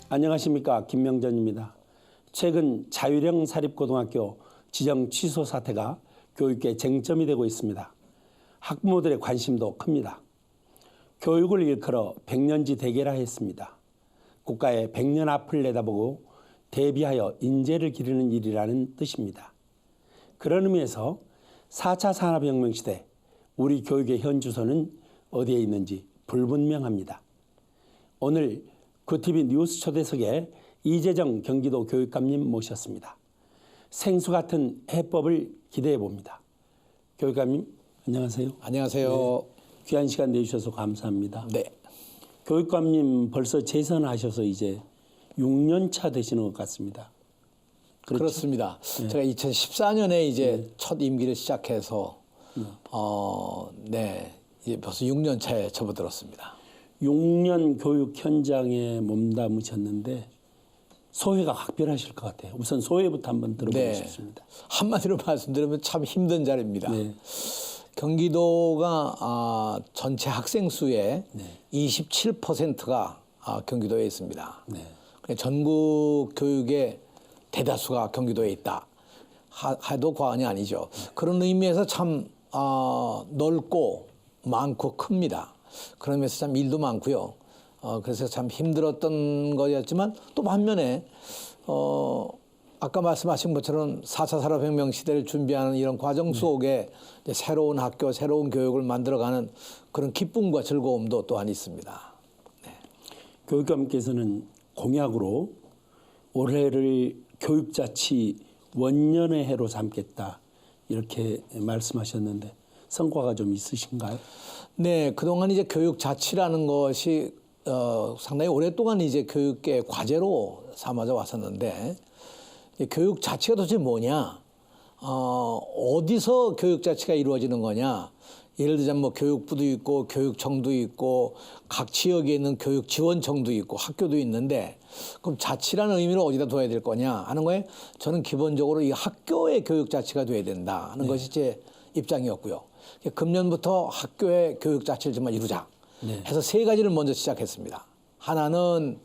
안녕하십니까, 김명전입니다. 최근 자율형 사립고등학교 지정 취소 사태가 교육계 쟁점이 되고 있습니다. 학부모들의 관심도 큽니다. 교육을 일컬어 백년지 대계라 했습니다. 국가의 100년 앞을 내다보고 대비하여 인재를 기르는 일이라는 뜻입니다. 그런 의미에서 4차 산업혁명 시대 우리 교육의 현 주소는 어디에 있는지 불분명합니다. 오늘 구TV 뉴스 초대석에 이재정 경기도 교육감님 모셨습니다. 생수 같은 해법을 기대해 봅니다. 교육감님 안녕하세요. 안녕하세요. 네, 귀한 시간 내주셔서 감사합니다. 네. 교육감님 벌써 재선하셔서 이제 6년 차 되시는 것 같습니다. 그렇죠? 그렇습니다. 네. 제가 2014년에 이제 첫 임기를 시작해서 이제 벌써 6년 차에 접어들었습니다. 6년 교육 현장에 몸담으셨는데 소회가 각별하실 것 같아요. 우선 소회부터 한번 들어보고 싶습니다. 한마디로 말씀드리면 참 힘든 자리입니다. 네. 경기도가 전체 학생 수의 27%가 경기도에 있습니다. 네. 전국 교육의 대다수가 경기도에 있다 해도 과언이 아니죠. 그런 의미에서 참 넓고 많고 큽니다. 그러면서 참 일도 많고요. 그래서 참 힘들었던 거였지만 또 반면에 아까 말씀하신 것처럼 4차 산업혁명 시대를 준비하는 이런 과정 속에 새로운 학교, 새로운 교육을 만들어가는 그런 기쁨과 즐거움도 또한 있습니다. 네. 교육감께서는 공약으로 올해를 교육자치 원년의 해로 삼겠다 이렇게 말씀하셨는데 성과가 좀 있으신가요? 네, 그동안 이제 교육자치라는 것이 상당히 오랫동안 이제 교육계 과제로 삼아져 왔었는데 교육 자치가 도대체 뭐냐? 어디서 교육 자치가 이루어지는 거냐? 예를 들자면 뭐 교육부도 있고 교육청도 있고 각 지역에 있는 교육지원청도 있고 학교도 있는데 그럼 자치라는 의미를 어디다 둬야 될 거냐 하는 거에 저는 기본적으로 이 학교의 교육 자치가 돼야 된다 하는 것이 제 입장이었고요. 금년부터 학교의 교육 자치를 정말 이루자 해서 세 가지를 먼저 시작했습니다. 하나는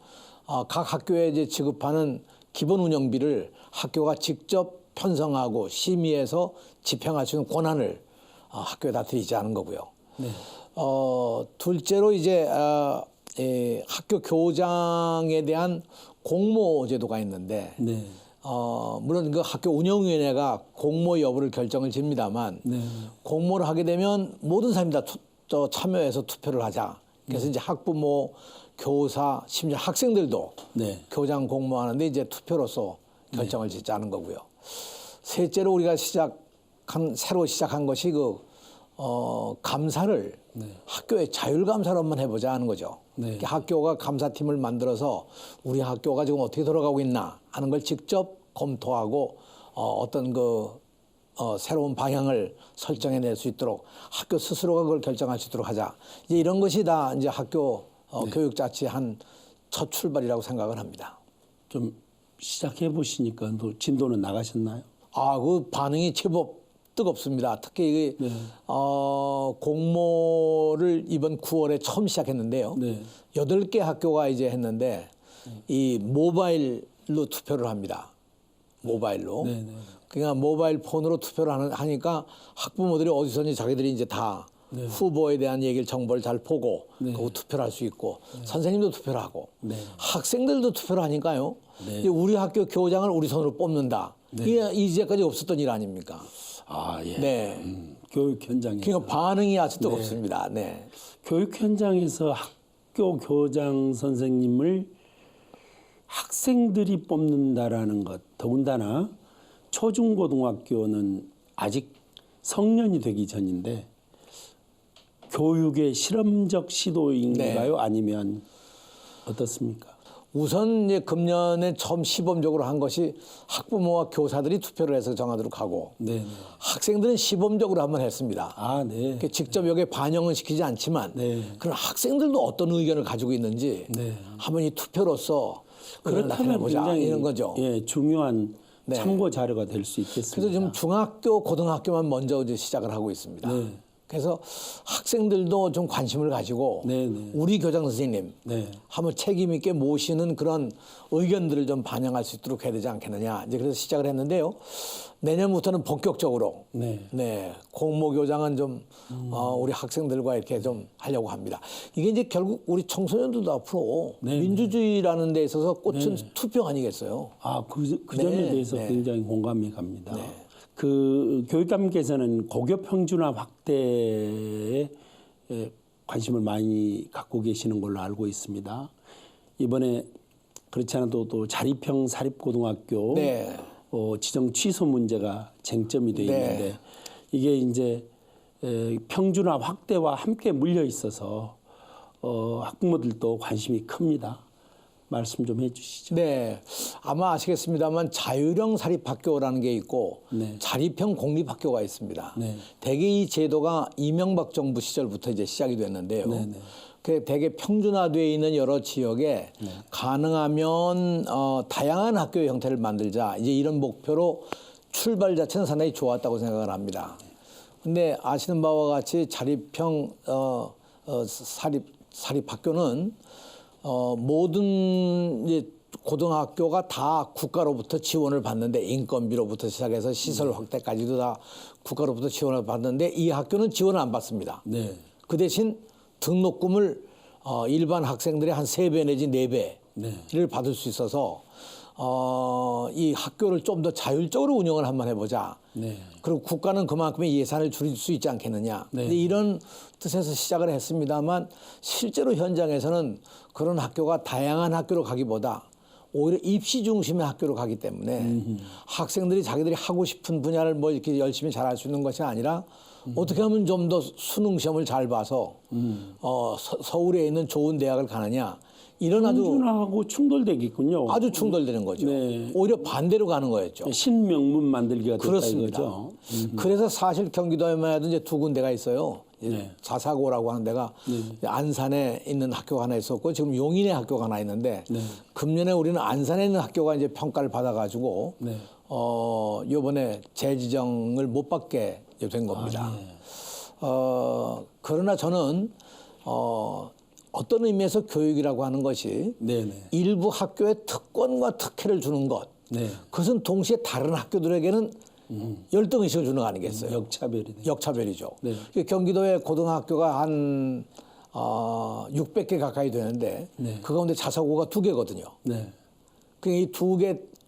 각 학교에 이제 지급하는 기본 운영비를 학교가 직접 편성하고 심의해서 집행할 수 있는 권한을 학교에다 드리자는 거고요. 네. 둘째로 이제 학교 교장에 대한 공모 제도가 있는데 물론 그 학교 운영위원회가 공모 여부를 결정을 짓니다만 공모를 하게 되면 모든 사람이 다 참여해서 투표를 하자. 그래서 이제 학부모, 교사, 심지어 학생들도 교장 공모하는데 이제 투표로서 결정을 짓자는 거고요. 셋째로 우리가 새로 시작한 것이 감사를 학교의 자율감사로 한번 해보자 하는 거죠. 학교가 감사팀을 만들어서 우리 학교가 지금 어떻게 돌아가고 있나 하는 걸 직접 검토하고 어떤 새로운 방향을 설정해낼 수 있도록 학교 스스로가 그걸 결정할 수 있도록 하자. 이제 이런 것이 다 이제 학교 교육 자치 한 첫 출발이라고 생각을 합니다. 좀 시작해 보시니까 또 진도는 나가셨나요? 그 반응이 제법 뜨겁습니다. 특히 공모를 이번 9월에 처음 시작했는데요. 8개 학교가 이제 했는데 이 모바일로 투표를 합니다. 모바일로. 그러니까 모바일 폰으로 투표를 하니까 학부모들이 어디서든지 자기들이 이제 다 후보에 대한 얘기를 정보를 잘 보고 그 투표를 할 수 있고 선생님도 투표를 하고 학생들도 투표를 하니까요. 우리 학교 교장을 우리 손으로 뽑는다. 이게 이제까지 없었던 일 아닙니까? 교육 현장에서. 그러니까 반응이 아주 뜨겁습니다. 교육 현장에서 학교 교장 선생님을 학생들이 뽑는다라는 것, 더군다나 초중고등학교는 아직 성년이 되기 전인데 교육의 실험적 시도인가요? 아니면 어떻습니까? 우선 이제 금년에 처음 시범적으로 한 것이 학부모와 교사들이 투표를 해서 정하도록 하고 학생들은 시범적으로 한번 했습니다. 직접 여기에 반영은 시키지 않지만 그런 학생들도 어떤 의견을 가지고 있는지 한번 이 투표로서 그렇다면 굉장히 이런 거죠. 중요한 참고 자료가 될 수 있겠습니다. 그래서 지금 중학교, 고등학교만 먼저 이제 시작을 하고 있습니다. 그래서 학생들도 좀 관심을 가지고 네, 네. 우리 교장 선생님 네. 한번 책임 있게 모시는 그런 의견들을 좀 반영할 수 있도록 해야 되지 않겠느냐. 이제 그래서 시작을 했는데요. 내년부터는 본격적으로 네. 공모교장은 좀 우리 학생들과 이렇게 좀 하려고 합니다. 이게 이제 결국 우리 청소년들도 앞으로 네, 민주주의라는 데 있어서 꽃은 투표 아니겠어요? 아, 그 점에 네, 대해서 네. 굉장히 공감이 갑니다. 그 교육감께서는 고교 평준화 확대에 관심을 많이 갖고 계시는 걸로 알고 있습니다. 이번에 그렇지 않아도 또 자립형 사립고등학교 네. 지정 취소 문제가 쟁점이 돼 네. 있는데 이게 이제 평준화 확대와 함께 물려 있어서 학부모들도 관심이 큽니다. 말씀 좀 해주시죠. 네, 아마 아시겠습니다만 자율형 사립학교라는 게 있고 네. 자립형 공립학교가 있습니다. 네. 대개 이 제도가 이명박 정부 시절부터 이제 시작이 됐는데요. 네, 네. 그 대개 평준화되어 있는 여러 지역에 가능하면 다양한 학교의 형태를 만들자 이제 이런 목표로 출발 자체는 상당히 좋았다고 생각을 합니다. 근데 아시는 바와 같이 자립형 사립학교는 모든 이제 고등학교가 다 국가로부터 지원을 받는데 인건비로부터 시작해서 시설 확대까지도 다 국가로부터 지원을 받는데 이 학교는 지원을 안 받습니다. 네. 그 대신 등록금을 일반 학생들의 한 3배 내지 4배를 네. 받을 수 있어서 이 학교를 좀 더 자율적으로 운영을 한번 해보자. 네. 그리고 국가는 그만큼의 예산을 줄일 수 있지 않겠느냐. 네. 근데 이런 뜻에서 시작을 했습니다만 실제로 현장에서는 그런 학교가 다양한 학교로 가기보다 오히려 입시 중심의 학교로 가기 때문에 학생들이 자기들이 하고 싶은 분야를 뭐 이렇게 열심히 잘할 수 있는 것이 아니라 어떻게 하면 좀 더 수능 시험을 잘 봐서 서울에 있는 좋은 대학을 가느냐. 이런 평준화하고 충돌되겠군요. 아주 충돌되는 거죠. 네. 오히려 반대로 가는 거였죠. 신명문 만들기가 됐다 그렇습니다. 이거죠. 그래서 사실 경기도에만 해도 이제 2군데가 있어요. 네. 자사고라고 하는 데가 안산에 있는 학교가 하나 있었고 지금 용인에 학교가 하나 있는데 네. 금년에 우리는 안산에 있는 학교가 이제 평가를 받아가지고 네. 이번에 재지정을 못 받게 된 겁니다. 그러나 저는 어떤 의미에서 교육이라고 하는 것이 네네. 일부 학교에 특권과 특혜를 주는 것. 네. 그것은 동시에 다른 학교들에게는 열등의식을 주는 거 아니겠어요? 역차별이네. 역차별이죠. 네. 경기도에 고등학교가 한 600개 가까이 되는데 네. 그 가운데 자사고가 2개거든요. 네. 이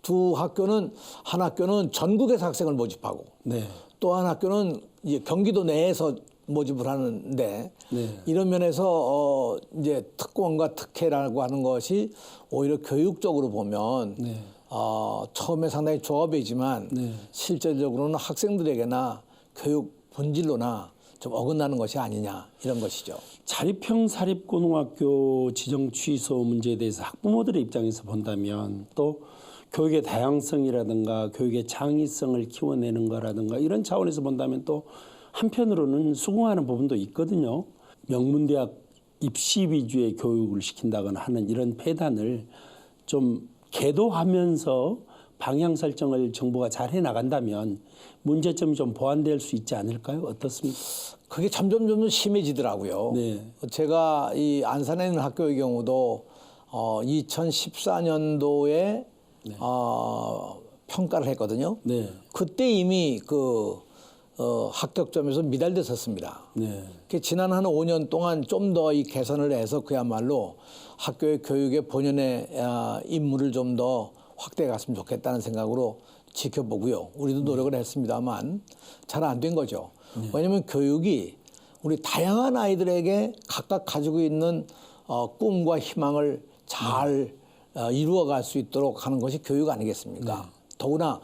두 학교는 한 학교는 전국에서 학생을 모집하고 네. 또 한 학교는 이제 경기도 내에서 모집을 하는데 네. 이런 면에서 이제 특권과 특혜라고 하는 것이 오히려 교육적으로 보면 네. 처음에 상당히 좋아 보이지만 네. 실질적으로는 학생들에게나 교육 본질로나 좀 어긋나는 것이 아니냐 이런 것이죠. 자립형 사립고등학교 지정 취소 문제에 대해서 학부모들의 입장에서 본다면 또 교육의 다양성이라든가 교육의 창의성을 키워내는 거라든가 이런 차원에서 본다면 또 한편으로는 수긍하는 부분도 있거든요. 명문대학 입시 위주의 교육을 시킨다거나 하는 이런 폐단을 좀 계도하면서 방향 설정을 정부가 잘 해나간다면 문제점이 좀 보완될 수 있지 않을까요? 어떻습니까? 그게 점점 심해지더라고요. 네. 제가 이 안산에 있는 학교의 경우도 2014년도에 평가를 했거든요. 네. 그때 이미 합격점에서 미달됐었습니다. 네. 지난 한 5년 동안 좀 더 이 개선을 해서 그야말로 학교의 교육의 본연의 임무를 좀 더 확대해 갔으면 좋겠다는 생각으로 지켜보고요. 우리도 노력을 했습니다만 잘 안 된 거죠. 왜냐하면 교육이 우리 다양한 아이들에게 각각 가지고 있는 꿈과 희망을 잘 이루어갈 수 있도록 하는 것이 교육 아니겠습니까? 더구나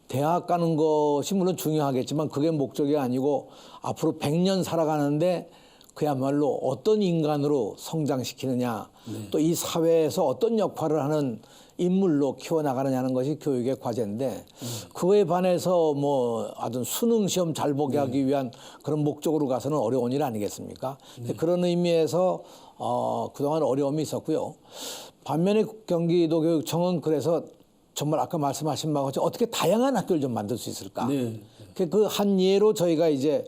대학 가는 것이 물론 중요하겠지만 그게 목적이 아니고 앞으로 100년 살아가는데 그야말로 어떤 인간으로 성장시키느냐 또 이 사회에서 어떤 역할을 하는 인물로 키워나가느냐는 것이 교육의 과제인데 그거에 반해서 뭐 아주 수능 시험 잘 보게 하기 위한 그런 목적으로 가서는 어려운 일 아니겠습니까? 그런 의미에서 그동안 어려움이 있었고요. 반면에 경기도 교육청은 그래서 정말 아까 말씀하신 바와 같이 어떻게 다양한 학교를 좀 만들 수 있을까? 네. 그 한 예로 저희가 이제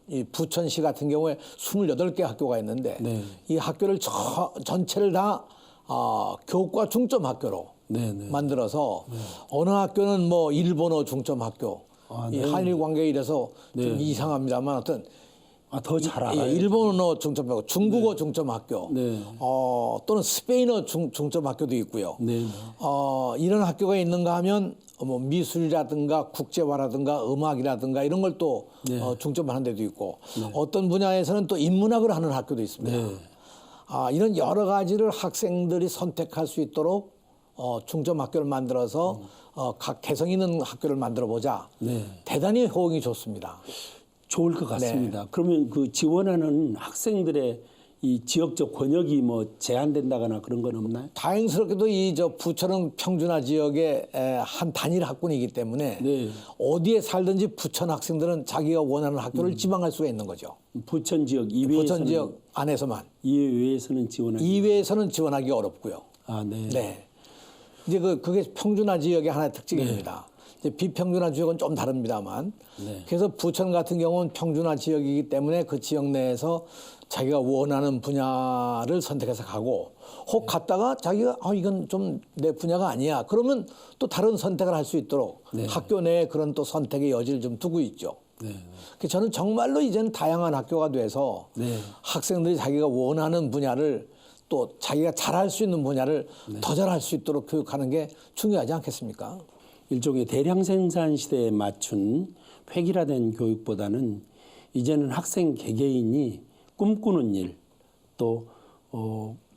이 부천시 같은 경우에 28개 학교가 있는데 네. 이 학교를 전체를 다 교과 중점 학교로 네, 네. 만들어서 어느 학교는 뭐 일본어 중점 학교, 이 네. 한일 관계에 이래서 좀 이상합니다만 어떤 더 잘 알아요. 일본어 중점 학교, 중국어 중점 학교, 네. 또는 스페인어 중점 학교도 있고요. 네, 네. 이런 학교가 있는가 하면 뭐 미술이라든가 국제화라든가 음악이라든가 이런 걸 또 중점하는 데도 있고 어떤 분야에서는 또 인문학을 하는 학교도 있습니다. 네. 이런 여러 가지를 학생들이 선택할 수 있도록 중점 학교를 만들어서 각 개성 있는 학교를 만들어 보자. 네. 대단히 호응이 좋습니다. 좋을 것 같습니다. 그러면 그 지원하는 학생들의 이 지역적 권역이 뭐 제한된다거나 그런 건 없나요? 다행스럽게도 이 부천은 평준화 지역의 한 단일 학군이기 때문에 네. 어디에 살든지 부천 학생들은 자기가 원하는 학교를 지망할 수가 있는 거죠. 부천 지역 이외에서는 부천 지역 안에서만. 이외에서는 지원하기. 이외에서는 지원하기 어렵고요. 네. 네. 이제 그게 평준화 지역의 하나의 특징입니다. 이제 비평준화 지역은 좀 다릅니다만. 그래서 부천 같은 경우는 평준화 지역이기 때문에 그 지역 내에서 자기가 원하는 분야를 선택해서 가고 혹 갔다가 자기가 이건 좀 내 분야가 아니야. 그러면 또 다른 선택을 할 수 있도록 학교 내에 그런 또 선택의 여지를 좀 두고 있죠. 그래서 저는 정말로 이제는 다양한 학교가 돼서 학생들이 자기가 원하는 분야를 또 자기가 잘할 수 있는 분야를 더 잘할 수 있도록 교육하는 게 중요하지 않겠습니까? 일종의 대량 생산 시대에 맞춘 획일화된 교육보다는 이제는 학생 개개인이 꿈꾸는 일, 또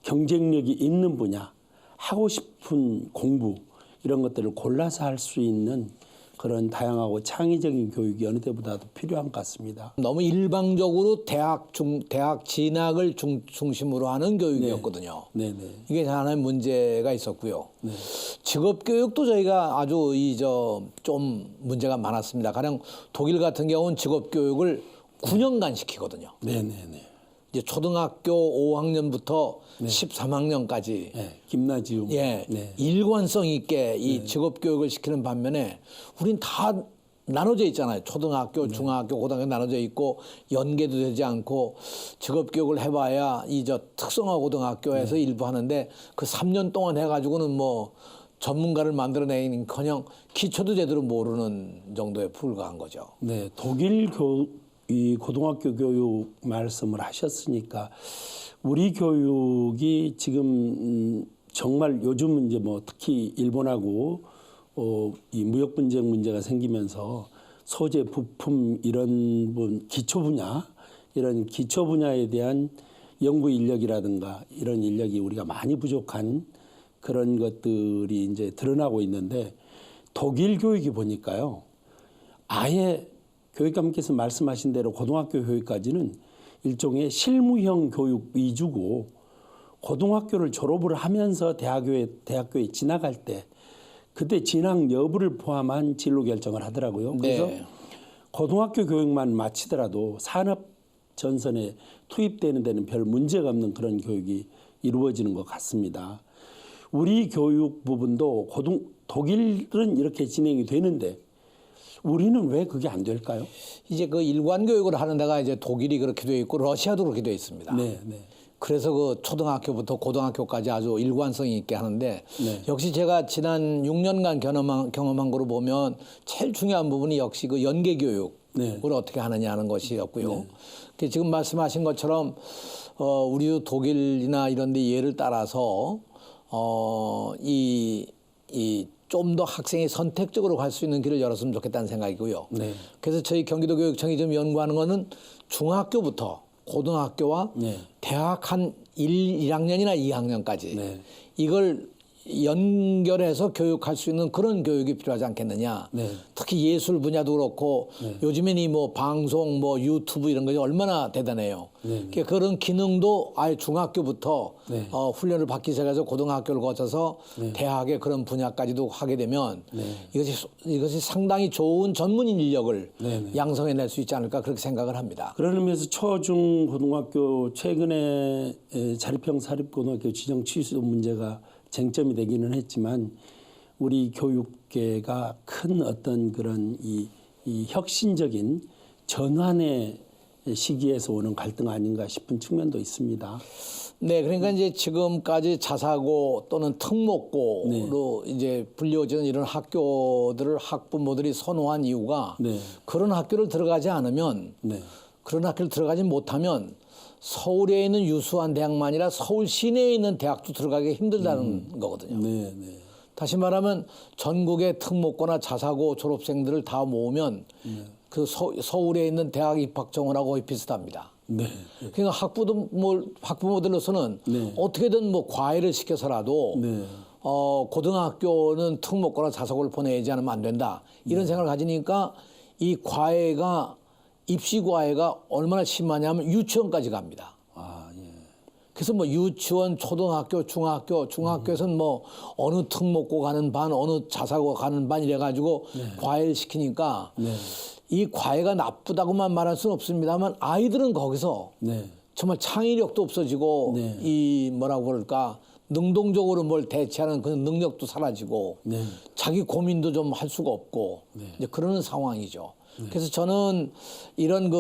경쟁력이 있는 분야, 하고 싶은 공부 이런 것들을 골라서 할 수 있는 그런 다양하고 창의적인 교육이 어느 때보다도 필요한 것 같습니다. 너무 일방적으로 대학 진학을 중심으로 하는 교육이었거든요. 네. 이게 하나의 문제가 있었고요. 직업 교육도 저희가 아주 좀 문제가 많았습니다. 가령 독일 같은 경우는 직업 교육을 9년간 시키거든요. 네. 이제 초등학교 5학년부터 13학년까지 김나지움. 일관성 있게 이 직업 교육을 시키는 반면에 우린 다 나눠져 있잖아요. 초등학교, 중학교, 고등학교 나눠져 있고 연계도 되지 않고 직업 교육을 해봐야 특성화 고등학교에서 일부 하는데 그 3년 동안 해가지고는 뭐 전문가를 만들어내기는커녕 기초도 제대로 모르는 정도에 불과한 거죠. 네, 독일 이 고등학교 교육 말씀을 하셨으니까 우리 교육이 지금 정말 요즘은 이제 뭐 특히 일본하고 이 무역 분쟁 문제가 생기면서 소재, 부품 이런 기초 분야 이런 기초 분야에 대한 연구 인력이라든가 이런 인력이 우리가 많이 부족한 그런 것들이 이제 드러나고 있는데 독일 교육이 보니까요. 아예 교육감께서 말씀하신 대로 고등학교 교육까지는 일종의 실무형 교육 위주고 고등학교를 졸업을 하면서 대학교에 진학할 때 그때 진학 여부를 포함한 진로 결정을 하더라고요. 그래서 고등학교 교육만 마치더라도 산업 전선에 투입되는 데는 별 문제가 없는 그런 교육이 이루어지는 것 같습니다. 우리 교육 부분도 독일은 이렇게 진행이 되는데 우리는 왜 그게 안 될까요? 이제 그 일관 교육을 하는 데가 이제 독일이 그렇게 돼 있고 러시아도 그렇게 돼 있습니다. 네. 그래서 그 초등학교부터 고등학교까지 아주 일관성 있게 하는데 역시 제가 지난 6년간 경험한 거로 보면 제일 중요한 부분이 역시 그 연계 교육을 어떻게 하느냐 하는 것이었고요. 지금 말씀하신 것처럼 우리도 독일이나 이런 데 예를 따라서 좀 더 학생이 선택적으로 갈 수 있는 길을 열었으면 좋겠다는 생각이고요. 그래서 저희 경기도교육청이 좀 연구하는 거는 중학교부터 고등학교와 대학 한 1학년이나 2학년까지 이걸 연결해서 교육할 수 있는 그런 교육이 필요하지 않겠느냐. 특히 예술 분야도 그렇고 요즘에는 이 뭐 방송, 뭐 유튜브 이런 것이 얼마나 대단해요. 그런 기능도 아예 중학교부터 훈련을 받기 시작해서 고등학교를 거쳐서 대학의 그런 분야까지도 하게 되면 이것이 상당히 좋은 전문인 인력을 양성해낼 수 있지 않을까 그렇게 생각을 합니다. 그런 의미에서 초중 고등학교 최근에 자립형 사립고등학교 지정 취소 문제가 쟁점이 되기는 했지만 우리 교육계가 큰 어떤 그런 이 혁신적인 전환의 시기에서 오는 갈등 아닌가 싶은 측면도 있습니다. 네, 그러니까 이제 지금까지 자사고 또는 특목고로 이제 불리워지는 이런 학교들을 학부모들이 선호한 이유가 네. 그런 학교를 들어가지 않으면 네. 그런 학교를 들어가지 못하면 서울에 있는 유수한 대학만 아니라 서울 시내에 있는 대학도 들어가기 힘들다는 거거든요. 네. 네. 다시 말하면 전국의 특목고나 자사고 졸업생들을 다 모으면 그 서울에 있는 대학 입학 정원하고 거의 비슷합니다. 네. 그러니까 학부모들로서는 네. 어떻게든 뭐 과외를 시켜서라도 네. 고등학교는 특목고나 자사고를 보내지 않으면 안 된다. 이런 생각을 가지니까 이 과외가 입시 과외가 얼마나 심하냐면 유치원까지 갑니다. 아, 예. 그래서 뭐 유치원, 초등학교, 중학교에서는 뭐 어느 특목고 가는 반, 어느 자사고 가는 반 이래가지고 과외를 시키니까 네. 이 과외가 나쁘다고만 말할 수는 없습니다만 아이들은 거기서 네. 정말 창의력도 없어지고 네. 이 뭐라고 그럴까 능동적으로 뭘 대체하는 그 능력도 사라지고 네. 자기 고민도 좀 할 수가 없고 이제 그러는 상황이죠. 그래서 저는 이런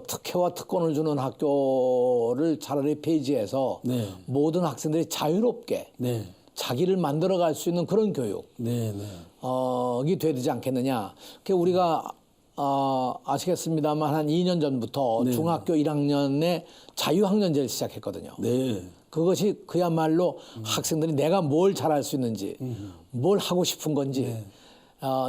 특혜와 특권을 주는 학교를 차라리 폐지해서 네. 모든 학생들이 자유롭게 네. 자기를 만들어갈 수 있는 그런 교육 네. 네. 이 돼야 되지 않겠느냐. 그 우리가 아시겠습니다만 한 2년 전부터 중학교 1학년에 자유학년제를 시작했거든요. 네. 그것이 그야말로 학생들이 내가 뭘 잘할 수 있는지, 뭘 하고 싶은 건지,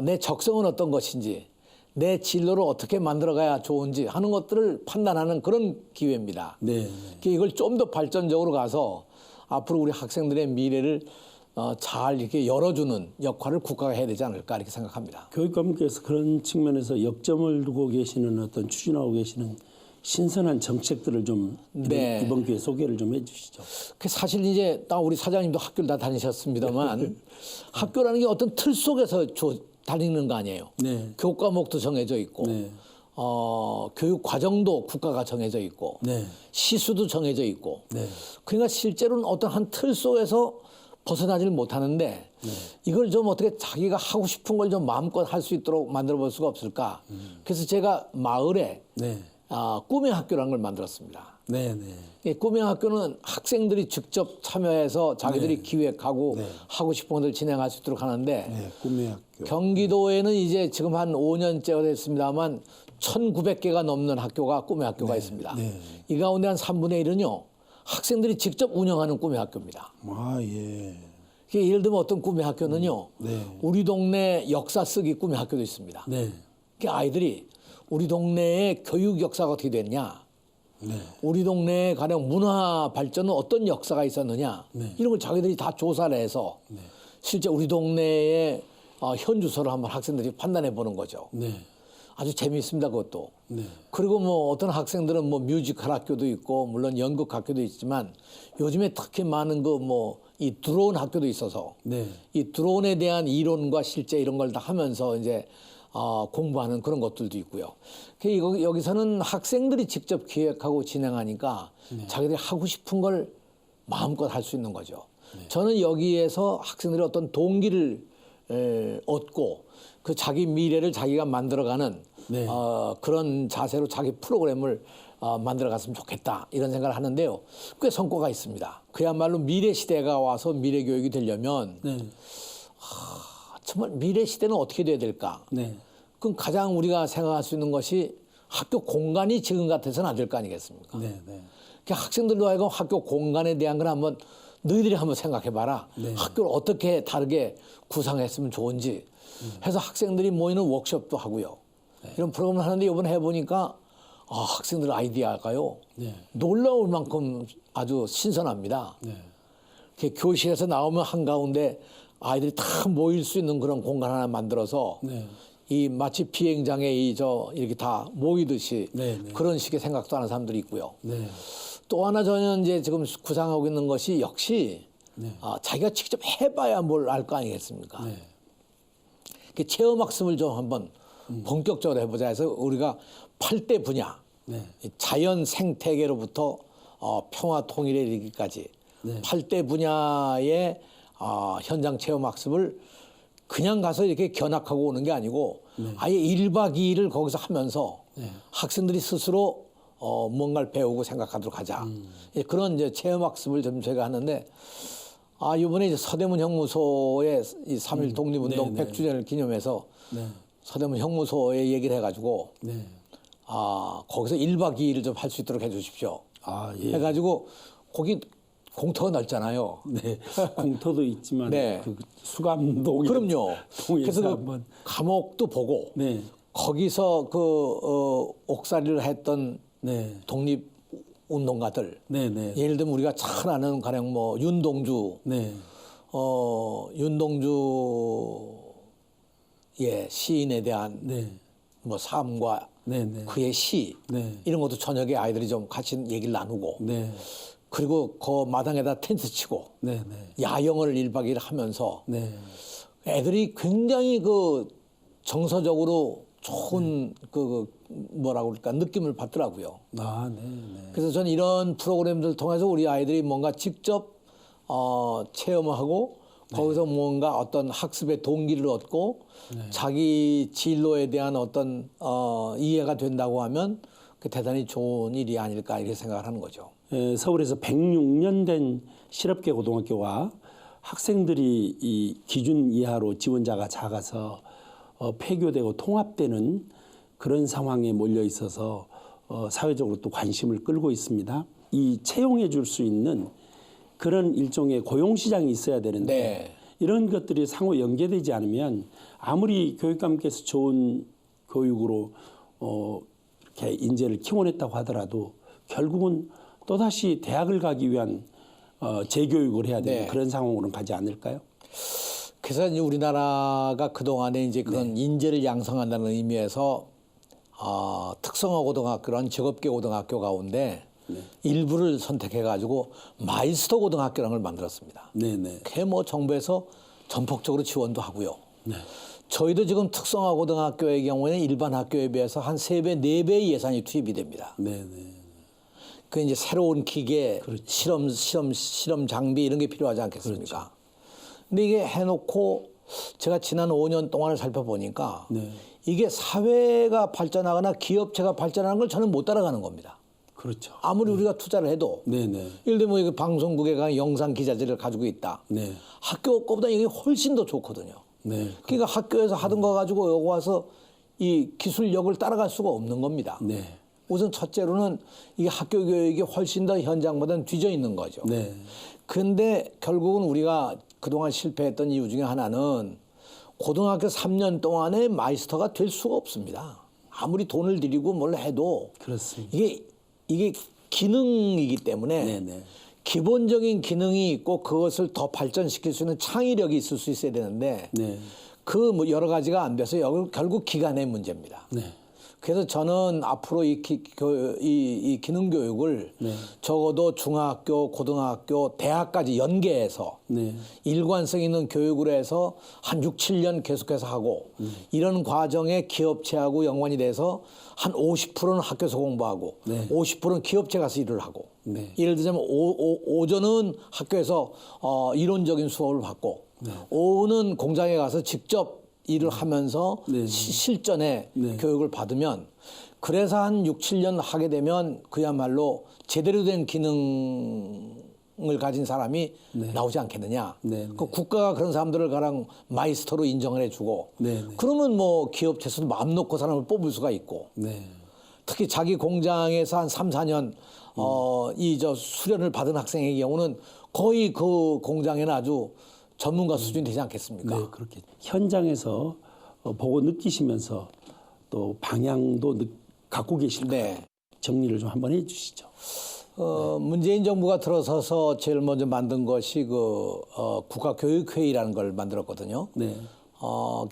내 적성은 어떤 것인지, 내 진로를 어떻게 만들어가야 좋은지 하는 것들을 판단하는 그런 기회입니다. 네. 이걸 좀 더 발전적으로 가서 앞으로 우리 학생들의 미래를 잘 이렇게 열어주는 역할을 국가가 해야 되지 않을까 이렇게 생각합니다. 교육감께서 그런 측면에서 역점을 두고 계시는 어떤 추진하고 계시는 신선한 정책들을 좀 네. 이번 기회에 소개를 좀 해주시죠. 그 사실 이제 우리 사장님도 학교를 다 다니셨습니다만 학교라는 게 어떤 틀 속에서 다니는 거 아니에요. 네. 교과 과목도 정해져 있고 네. 교육 과정도 국가가 정해져 있고 네. 시수도 정해져 있고 네. 그러니까 실제로는 어떤 한 틀 속에서 벗어나지를 못하는데 이걸 좀 어떻게 자기가 하고 싶은 걸 좀 마음껏 할 수 있도록 만들어 볼 수가 없을까. 그래서 제가 마을에 네. 꿈의 학교라는 걸 만들었습니다. 네. 네. 이 꿈의 학교는 학생들이 직접 참여해서 자기들이 기획하고 하고 싶은 것을 진행할 수 있도록 하는데 네. 꿈의 학교. 경기도에는 이제 지금 한 5년째가 됐습니다만 1,900개가 넘는 학교가 꿈의 학교가 있습니다. 네. 이 가운데 한 3분의 1은요. 학생들이 직접 운영하는 꿈의 학교입니다. 아, 예. 예를 들면 어떤 꿈의 학교는요. 네. 우리 동네 역사 쓰기 꿈의 학교도 있습니다. 네. 아이들이 우리 동네의 교육 역사가 어떻게 됐냐. 네. 우리 동네에 가령 문화 발전은 어떤 역사가 있었느냐. 이런 걸 자기들이 다 조사를 해서 실제 우리 동네의 현주소를 한번 학생들이 판단해 보는 거죠. 네. 아주 재미있습니다, 그것도. 네. 그리고 뭐 어떤 학생들은 뭐 뮤지컬 학교도 있고 물론 연극 학교도 있지만 요즘에 특히 많은 이 드론 학교도 있어서 네. 이 드론에 대한 이론과 실제 이런 걸 다 하면서 이제 공부하는 그런 것들도 있고요. 여기서는 학생들이 직접 기획하고 진행하니까 자기들이 하고 싶은 걸 마음껏 할 수 있는 거죠. 저는 여기에서 학생들이 어떤 동기를 얻고 그 자기 미래를 자기가 만들어가는 그런 자세로 자기 프로그램을 만들어갔으면 좋겠다 이런 생각을 하는데요. 꽤 성과가 있습니다. 그야말로 미래 시대가 와서 미래 교육이 되려면 정말 미래 시대는 어떻게 돼야 될까? 네. 그럼 가장 우리가 생각할 수 있는 것이 학교 공간이 지금 같아서는 안 될 거 아니겠습니까? 네. 네. 학생들도 하여금 학교 공간에 대한 걸 한번 너희들이 한번 생각해봐라. 학교를 어떻게 다르게 구상했으면 좋은지 해서 학생들이 모이는 워크숍도 하고요. 이런 프로그램을 하는데 이번에 해보니까 학생들 아이디어가요. 놀라울 만큼 아주 신선합니다. 교실에서 나오면 한가운데 아이들이 다 모일 수 있는 그런 공간 하나 만들어서 이 마치 비행장에 이렇게 다 모이듯이 그런 식의 생각도 하는 사람들이 있고요. 또 하나 저는 이제 지금 구상하고 있는 것이 역시 자기가 직접 해봐야 뭘 알 거 아니겠습니까? 체험학습을 좀 한번 본격적으로 해보자 해서 우리가 8대 분야, 자연 생태계로부터 평화 통일에 이르기까지 8대 분야의 현장 체험학습을 그냥 가서 이렇게 견학하고 오는 게 아니고 아예 1박 2일을 거기서 하면서 학생들이 스스로 뭔가를 배우고 생각하도록 하자. 예, 그런 이제 체험학습을 좀 제가 하는데 이번에 이제 서대문 형무소에 이 3.1 독립운동 네, 100주년을 기념해서 네. 서대문 형무소에 얘기를 해가지고 네. 거기서 1박 2일을 좀 할 수 있도록 해주십시오. 예. 해가지고 거기 공터가 넓잖아요. 네. 공터도 있지만 네. 그 수감동 그럼요. 그래서 그 한번 감옥도 보고 네. 거기서 그 옥살이를 했던 네. 독립 운동가들 네, 네. 예를 들면 우리가 잘 아는 가령 뭐 윤동주 네. 윤동주 시인에 대한 네. 뭐 삶과 네, 네. 그의 시 네. 이런 것도 저녁에 아이들이 좀 같이 얘기를 나누고 네. 그리고 그 마당에다 텐트 치고 네, 네. 야영을 1박 2일 하면서 네. 애들이 굉장히 그 정서적으로 좋은 그 뭐라고 그럴까 느낌을 받더라고요. 네, 네. 그래서 저는 이런 프로그램들 통해서 우리 아이들이 뭔가 직접 체험하고 거기서 뭔가 어떤 학습의 동기를 얻고 자기 진로에 대한 어떤 이해가 된다고 하면 그 대단히 좋은 일이 아닐까 이렇게 생각을 하는 거죠. 서울에서 106년 된 실업계 고등학교가 학생들이 이 기준 이하로 지원자가 작아서 폐교되고 통합되는 그런 상황에 몰려 있어서 사회적으로 또 관심을 끌고 있습니다. 이 채용해 줄 수 있는 그런 일종의 고용시장이 있어야 되는데 네. 이런 것들이 상호 연계되지 않으면 아무리 교육감께서 좋은 교육으로 이렇게 인재를 키워냈다고 하더라도 결국은 또다시 대학을 가기 위한 재교육을 해야 되는 네. 그런 상황으로는 가지 않을까요? 그래서 이제 우리나라가 그동안에 이제 그런 인재를 양성한다는 의미에서 특성화 고등학교라는 직업계 고등학교 가운데 일부를 선택해 가지고 마이스터 고등학교라는 걸 만들었습니다. 네네. 그게 뭐 정부에서 전폭적으로 지원도 하고요. 네. 저희도 지금 특성화 고등학교의 경우에는 일반 학교에 비해서 한 3배, 4배의 예산이 투입이 됩니다. 네네. 그 이제 새로운 기계, 실험 장비 이런 게 필요하지 않겠습니까? 근데 이게 해놓고 제가 지난 5년 동안을 살펴보니까 네. 이게 사회가 발전하거나 기업체가 발전하는 걸 저는 못 따라가는 겁니다. 그렇죠. 아무리 우리가 투자를 해도 네네. 예를 들면 이게 방송국에 가 영상 기자재를 가지고 있다. 네. 학교 거보다 이게 훨씬 더 좋거든요. 네. 그러니까 학교에서 하던 거 가지고 여기 와서 이 기술력을 따라갈 수가 없는 겁니다. 네. 우선 첫째로는 이게 학교 교육이 훨씬 더 현장보다는 뒤져 있는 거죠. 네. 근데 결국은 우리가 그동안 실패했던 이유 중에 하나는 고등학교 3년 동안에 마이스터가 될 수가 없습니다. 아무리 돈을 들이고 뭘 해도 그렇습니다. 이게 기능이기 때문에 네네. 기본적인 기능이 있고 그것을 더 발전시킬 수 있는 창의력이 있을 수 있어야 되는데 네. 그 뭐 여러 가지가 안 돼서 결국 기간의 문제입니다. 네. 그래서 저는 앞으로 이 기능 교육을 적어도 중학교, 고등학교, 대학까지 연계해서 네. 일관성 있는 교육을 해서 한 6, 7년 계속해서 하고 이런 과정에 기업체하고 연관이 돼서 한 50%는 학교에서 공부하고 50%는 기업체 가서 일을 하고 예를 들자면 오전은 학교에서 이론적인 수업을 받고 오후는 공장에 가서 직접 일을 하면서 실전에 교육을 받으면 그래서 한 6, 7년 하게 되면 그야말로 제대로 된 기능을 가진 사람이 나오지 않겠느냐. 그 국가가 그런 사람들을 가령 마이스터로 인정을 해주고 그러면 뭐 기업체에서도 마음 놓고 사람을 뽑을 수가 있고 특히 자기 공장에서 한 3, 4년 수련을 받은 학생의 경우는 거의 그 공장에는 아주 전문가 수준이 되지 않겠습니까? 네, 그렇게 현장에서 보고 느끼시면서 또 방향도 갖고 계실 거예요. 정리를 좀 한번 해주시죠. 문재인 정부가 들어서서 제일 먼저 만든 것이 국가교육회의라는 걸 만들었거든요.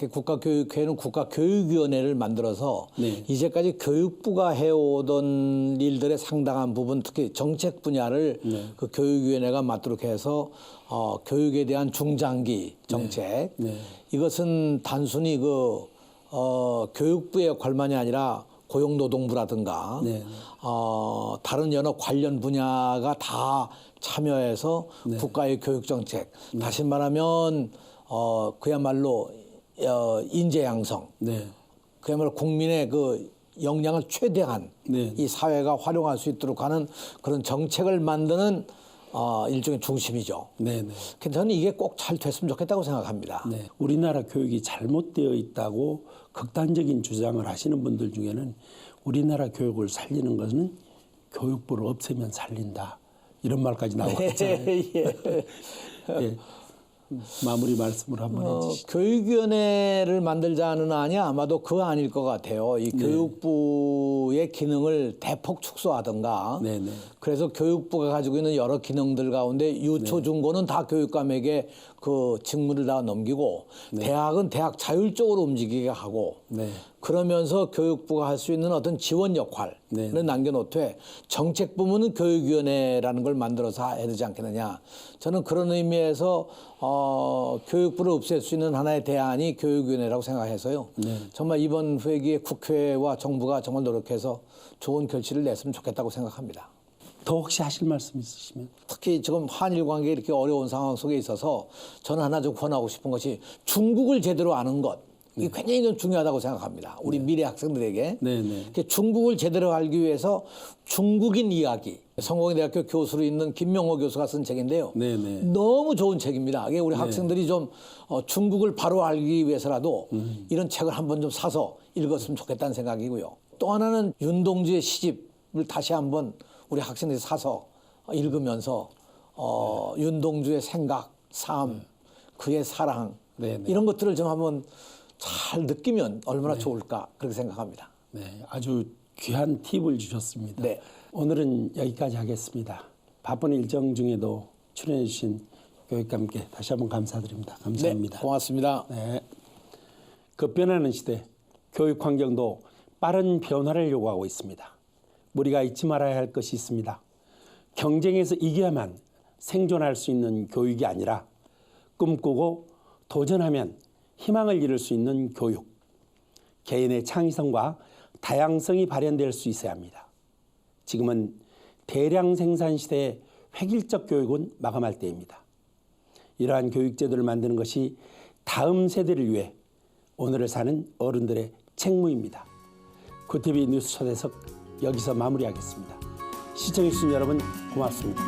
국가교육회의는 국가교육위원회를 만들어서 이제까지 교육부가 해오던 일들의 상당한 부분, 특히 정책 분야를 그 교육위원회가 맡도록 해서 교육에 대한 중장기 정책 이것은 단순히 교육부의 역할만이 아니라 고용노동부라든가 다른 여러 관련 분야가 다 참여해서 국가의 교육정책 다시 말하면 그야말로 인재 양성 그야말로 국민의 역량을 최대한 네. 이 사회가 활용할 수 있도록 하는 그런 정책을 만드는 일종의 중심이죠. 네네. 그래서 저는 이게 꼭 잘 됐으면 좋겠다고 생각합니다. 네. 우리나라 교육이 잘못되어 있다고 극단적인 주장을 하시는 분들 중에는 우리나라 교육을 살리는 것은 교육부를 없애면 살린다. 이런 말까지 나오고 있잖아요. 예. 예. 마무리 말씀을 한번 해주시죠. 교육위원회를 만들자는 안이 아마도 그거 아닐 것 같아요. 이 교육부의 기능을 대폭 축소하든가. 네네. 그래서 교육부가 가지고 있는 여러 기능들 가운데 유초, 중고는 다 교육감에게 그 직무를 다 넘기고 대학은 대학 자율적으로 움직이게 하고 네. 그러면서 교육부가 할 수 있는 어떤 지원 역할을 네. 남겨놓되 정책 부문은 교육위원회라는 걸 만들어서 해야 되지 않겠느냐. 저는 그런 의미에서 교육부를 없앨 수 있는 하나의 대안이 교육위원회라고 생각해서요. 정말 이번 회기에 국회와 정부가 정말 노력해서 좋은 결실을 냈으면 좋겠다고 생각합니다. 더 혹시 하실 말씀 있으시면? 특히 지금 한일 관계 이렇게 어려운 상황 속에 있어서 저는 하나 좀 권하고 싶은 것이 중국을 제대로 아는 것. 이게 굉장히 좀 중요하다고 생각합니다. 우리 미래 학생들에게. 네네. 중국을 제대로 알기 위해서 중국인 이야기. 성공회대학교 교수로 있는 김명호 교수가 쓴 책인데요. 네네. 너무 좋은 책입니다. 이게 우리 학생들이 좀 중국을 바로 알기 위해서라도 이런 책을 한번 좀 사서 읽었으면 좋겠다는 생각이고요. 또 하나는 윤동주의 시집을 다시 한번 우리 학생들이 사서 읽으면서 윤동주의 생각, 삶, 그의 사랑 네네. 이런 것들을 좀 한번 잘 느끼면 얼마나 좋을까 그렇게 생각합니다. 네, 아주 귀한 팁을 주셨습니다. 네. 오늘은 여기까지 하겠습니다. 바쁜 일정 중에도 출연해 주신 교육감께 다시 한번 감사드립니다. 감사합니다. 네, 고맙습니다. 네. 급변하는 시대, 교육 환경도 빠른 변화를 요구하고 있습니다. 우리가 잊지 말아야 할 것이 있습니다. 경쟁에서 이겨야만 생존할 수 있는 교육이 아니라 꿈꾸고 도전하면 희망을 이룰 수 있는 교육. 개인의 창의성과 다양성이 발현될 수 있어야 합니다. 지금은 대량 생산 시대의 획일적 교육은 마감할 때입니다. 이러한 교육제도를 만드는 것이 다음 세대를 위해 오늘을 사는 어른들의 책무입니다. 구TV 뉴스 초대석 여기서 마무리하겠습니다. 시청해주신 여러분 고맙습니다.